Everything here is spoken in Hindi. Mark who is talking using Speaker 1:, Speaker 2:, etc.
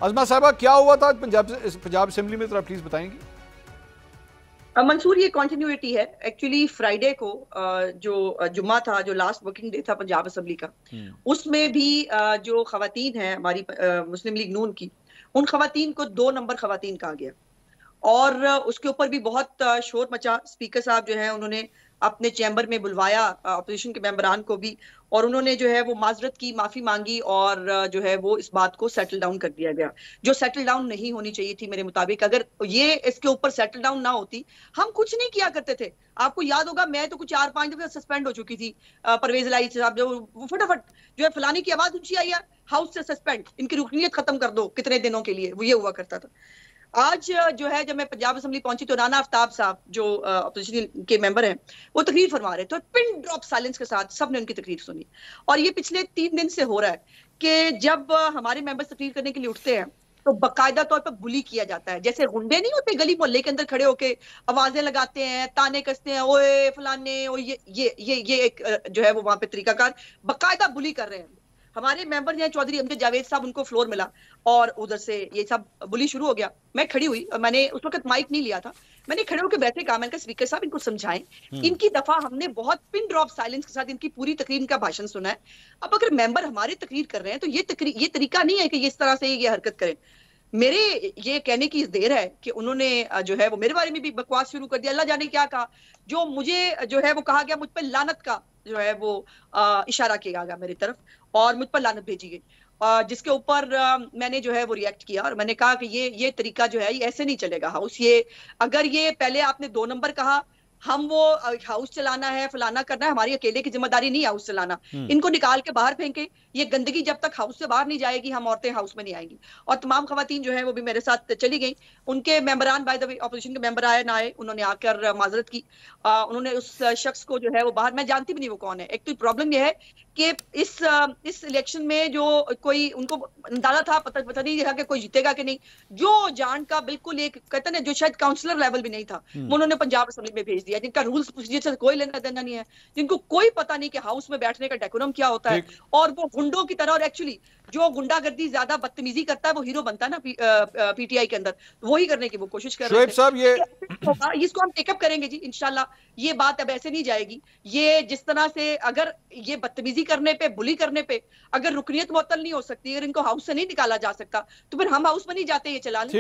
Speaker 1: अजमा साहबा, क्या हुआ था पंजाब असेंबली में, जरा प्लीज बताएंगी।
Speaker 2: मंसूर, ये कंटिन्यूटी है। एक्चुअली फ्राइडे को जो जुम्मा था, जो लास्ट वर्किंग डे था पंजाब असेंबली का, उसमें भी जो खवातीन है हमारी मुस्लिम लीग नून की, उन खवातीन को 2 नंबर खवातीन कहा गया और उसके ऊपर भी बहुत शोर मचा। स्पीकर साहब जो है उन्होंने अपने चैम्बर में बुलवाया अपोजिशन के मेंबरान को भी, और उन्होंने जो है वो माजरत की, माफी मांगी और जो है वो इस बात को सेटल डाउन कर दिया गया, जो सेटल डाउन नहीं होनी चाहिए थी मेरे मुताबिक। अगर ये इसके ऊपर सेटल डाउन ना होती, हम कुछ नहीं किया करते थे। आपको याद होगा, मैं तो कुछ 4-5 दफे सस्पेंड हो चुकी थी। परवेज लाई साहब जो फटाफट जो है फलानी की आवाज ऊंची आई है, हाउस से सस्पेंड, इनकी रुकनीत खत्म कर दो कितने दिनों के लिए, वो ये हुआ करता था। आज जो है जब मैं पंजाब असेंबली पहुंची तो राना आफ्ताब साहब जो अपोजिशन के मेंबर हैं, वो तकरीर फरमा रहे थे और पिन ड्रॉप साइलेंस के साथ सबने उनकी तकरीर सुनी। और ये पिछले 3 दिन से हो रहा है कि जब हमारे मेंबर्स तकरीर करने के लिए उठते हैं तो बाकायदा तौर पर बुली किया जाता है। जैसे गुंडे नहीं होते गली मोहल्ले के अंदर खड़े होके आवाजें लगाते हैं, ताने कसते हैं, ओए फलाने, ओ ये एक जो है वो वहां पे तरीकाकार बाकायदा बुली कर रहे हैं। हमारे मेंबर जो है चौधरी अमजद जावेद साहब, उनको फ्लोर मिला और उधर से ये सब बुली शुरू हो गया। मैं खड़ी हुई और मैंने उस वक्त माइक नहीं लिया था, मैंने खड़े होकर बैठे कहा, मैंने कहा स्पीकर साहब इनको समझाएं। इनकी दफा हमने बहुत पिन ड्रॉप साइलेंस के साथ इनकी पूरी तकरीर का भाषण सुना है। अब अगर मेंबर हमारी तकरीर कर रहे हैं तो ये तरीका नहीं है कि इस तरह से ये हरकत करें। मेरे ये कहने की देर है कि उन्होंने जो है वो मेरे बारे में भी बकवास शुरू कर दिया। अल्लाह जाने क्या कहा, जो मुझे जो है वो कहा गया, मुझ पर लानत का जो है वो इशारा किया गया मेरी तरफ और मुझ पर लानत भेजी गई, जिसके ऊपर मैंने जो है वो रिएक्ट किया और मैंने कहा कि ये तरीका जो है ये ऐसे नहीं चलेगा हाउस। ये अगर ये पहले आपने 2 नंबर कहा, हम वो हाउस चलाना है, फलाना करना है, हमारी अकेले की जिम्मेदारी नहीं हाउस चलाना। इनको निकाल के बाहर फेंके। ये गंदगी जब तक हाउस से बाहर नहीं जाएगी, हम औरतें हाउस में नहीं आएंगी। और तमाम खवातीन जो है वो भी मेरे साथ चली गई। उनके मेंबरान, बाय द वे ऑपोजिशन के मेंबर आए ना आए, उन्होंने आकर माजरत की। उन्होंने उस शख्स को जो है वो बाहर, मैं जानती भी नहीं वो कौन है। एक तो प्रॉब्लम यह है कि इस इलेक्शन में जो कोई उनको अंदाजा था, पता नहीं था कि कोई जीतेगा कि नहीं। जो जान का बिल्कुल एक कहते ना, जो शायद काउंसलर लेवल भी नहीं था, उन्होंने पंजाब असेंबली में भेज दिया, जिनका रूल्स प्रोसीजर से कोई लेना देना नहीं है, जिनको कोई पता नहीं कि हाउस में बैठने का डेकोरम क्या होता है। और वो गुंडों की तरह, और एक्चुअली जो गुंडागर्दी ज्यादा बदतमीजी करता है वो हीरो बनता है ना पीटीआई के अंदर, वही करने की वो कोशिश कर रहे थे।
Speaker 1: साहब, ये
Speaker 2: इसको हम टेकअप करेंगे जी इंशाल्लाह। ये बात अब ऐसे नहीं जाएगी। ये जिस तरह से अगर ये बदतमीजी करने पे, बुली करने पे अगर रुकनीत मुअत्तल नहीं हो सकती, अगर इनको हाउस से नहीं निकाला जा सकता, तो फिर हम हाउस में नहीं जाते, ये चला लें।